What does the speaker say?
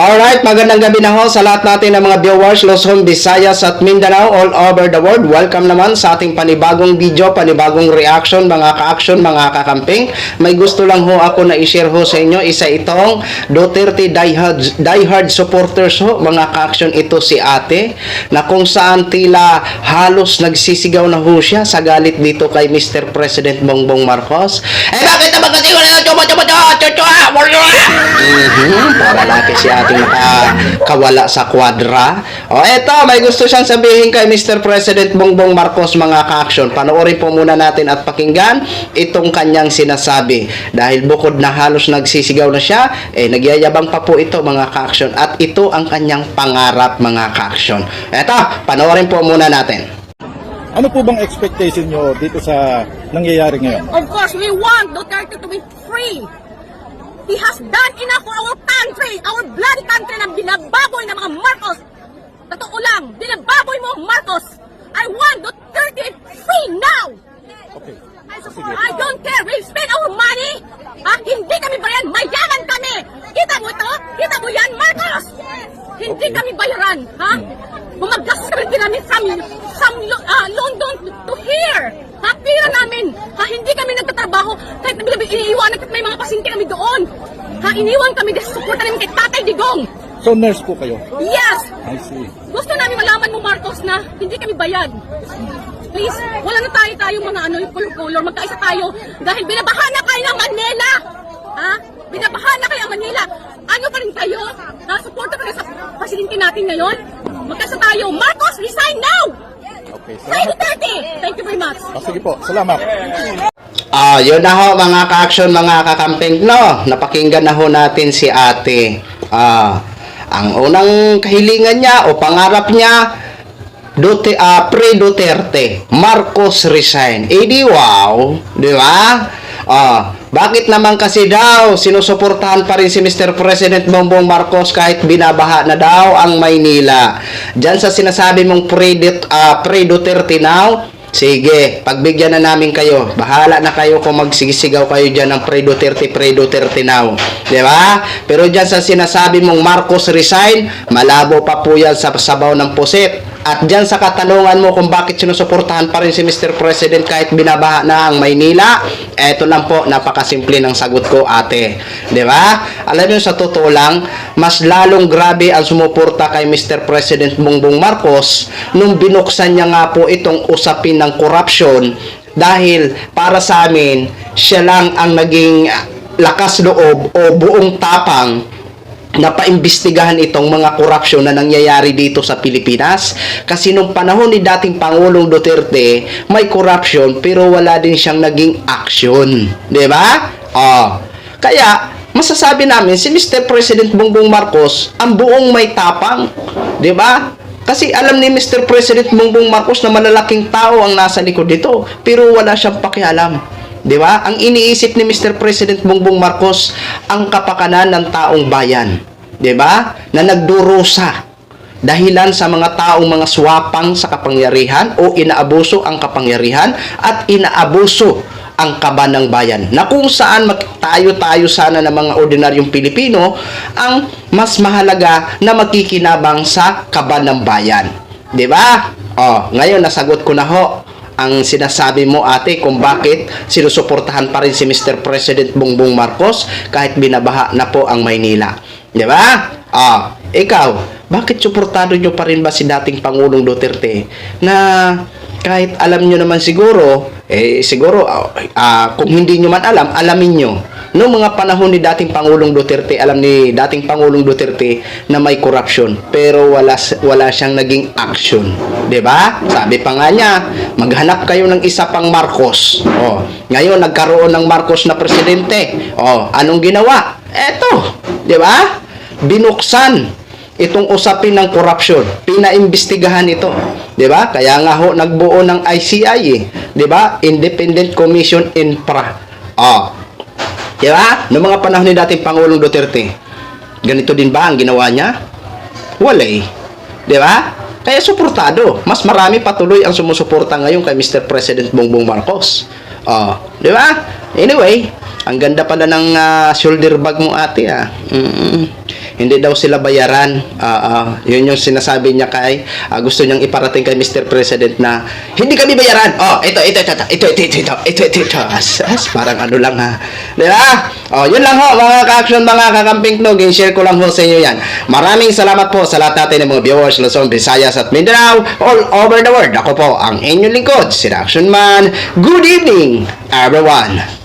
Alright, magandang gabi na ho sa lahat natin ng mga viewers, Luzon, Visayas at Mindanao all over the world. Welcome naman sa ating panibagong video, panibagong reaction, mga ka-action, mga kakamping. May gusto lang ho ako na i-share ho sa inyo. Isa itong Duterte diehard supporters ho, mga ka-action. Ito si ate, na kung saan tila halos nagsisigaw na ho siya sa galit dito kay Mr. President Bongbong Marcos. Bakit naman kasi wala na para laki si ating nakakawala sa kwadra. O eto, may gusto siyang sabihin kay Mr. President Bongbong Marcos, mga ka-action. Panoorin po muna natin at pakinggan itong kanyang sinasabi. Dahil bukod na halos nagsisigaw na siya, nagyayabang pa po ito, mga ka-action. At ito ang kanyang pangarap, mga ka-action. Eto, panoorin po muna natin. Ano po bang expectation nyo dito sa nangyayari ngayon? Of course, we want Duterte to be free. He has done enough for our country, our bloody country na binababoy ng mga Marcos. Totoo lang, binababoy mo, Marcos. I want Duterte free now. Okay. I don't care. We'll spend our money. Hindi kami bayan. Mayaman kami. Kita mo ito? Kita mo yan, Marcos? Hindi kami bayaran. Gumagastos kami ginamit from London to here. Pira namin. Hindi kami nagtatrabaho. Kahit iniiwanan at may mga pasyente kami doon. Iniwan kami dahil suporta namin kay Tatay Digong. So nurse po kayo? Yes. I see. Gusto namin malaman mo, Marcos, na hindi kami bayad. Please, wala na tayo mga yung color. Magkaisa tayo dahil binabahan na kayo ng Manila. Binabahan na kayo ang Manila. Ano pa rin kayo? Suporta pa rin sa pasyente natin ngayon. Magkaisa tayo. Marcos, resign now! Okay, Free salamat. Duterte! Thank you very much. Sige po, salamat. Yun na ho, mga ka-action, mga kakamping, no? Napakinggan na ho natin si ate. Ang unang kahilingan niya o pangarap niya, pre-Duterte, Marcos resign. Di wow, di ba? Bakit naman kasi daw sinusuportahan pa rin si Mr. President Bongbong Marcos kahit binabaha na daw ang Maynila? Diyan sa sinasabi mong pre-Duterte now, sige, pagbigyan na namin kayo. Bahala na kayo kung magsisigaw kayo dyan ng pre-Duterte now. Di ba? Pero dyan sa sinasabi mong Marcos resign, malabo pa po yan sa sabaw ng pusit. At dyan sa katanungan mo kung bakit sinusuportahan pa rin si Mr. President kahit binabaha na ang Maynila, eto lang po, napakasimple ng sagot ko, ate. Di ba? Alam nyo, sa totoo lang, mas lalong grabe ang sumuporta kay Mr. President Bongbong Marcos nung binuksan niya nga po itong usapin ng korupsyon, dahil para sa amin, siya lang ang naging lakas loob o buong tapang na paimbestigahan itong mga korupsyon na nangyayari dito sa Pilipinas. Kasi nung panahon ni dating Pangulong Duterte, may korupsyon pero wala din siyang naging action. Di ba? Kaya, masasabi namin, si Mr. President Bongbong Marcos, ang buong may tapang. Di ba? Kasi alam ni Mr. President Bongbong Marcos na malalaking tao ang nasa likod dito, pero wala siyang pakialam. Di ba? Ang iniisip ni Mr. President Bongbong Marcos ang kapakanan ng taong bayan. Di ba? Na nagdurusa dahilan sa mga taong mga swapang sa kapangyarihan o inaabuso ang kapangyarihan at inaabuso ang kaban ng bayan. Na kung saan tayo sana ng mga ordinaryong Pilipino ang mas mahalaga na makikinabang sa kaban ng bayan. Di ba? Ngayon nasagot ko na ho ang sinasabi mo, ate, kung bakit sinusuportahan pa rin si Mr. President Bongbong Marcos kahit binabaha na po ang Maynila. Di ba? Ikaw, bakit suportado nyo pa rin ba si dating Pangulong Duterte na kahit alam nyo naman siguro, kung hindi nyo man alam, alamin nyo. Noong mga panahon ni dating Pangulong Duterte, alam ni dating Pangulong Duterte na may corruption, pero wala siyang naging action. 'Di ba? Sabi pa nga niya, maghanap kayo ng isa pang Marcos. Ngayon nagkaroon ng Marcos na presidente. Anong ginawa? Eto, 'di ba? Binuksan itong usapin ng corruption. Pinaimbestigahan ito. 'Di ba? Kaya nga ho nagbuo ng ICI, 'di ba? Independent Commission Infra. Di ba? Noong mga panahon ni dating Pangulong Duterte, ganito din ba ang ginawa niya? Wala eh. Di ba? Kaya suportado. Mas marami patuloy ang sumusuporta ngayon kay Mr. President Bongbong Marcos. Di ba? Anyway, ang ganda pala ng shoulder bag mo, ate. hindi daw sila bayaran. Yun yung sinasabi niya kay, gusto niyang iparating kay Mr. President na, hindi kami bayaran. Oh, ito. Parang ano lang ha. Di ba? Oh, yun lang ho, mga ka-action, mga kakamping knog. I-share ko lang ho sa inyo yan. Maraming salamat po sa lahat natin ng mga viewers, Luzon, Visayas at Mindanao, all over the world. Ako po ang inyong lingkod, si Action Man. Good evening, everyone.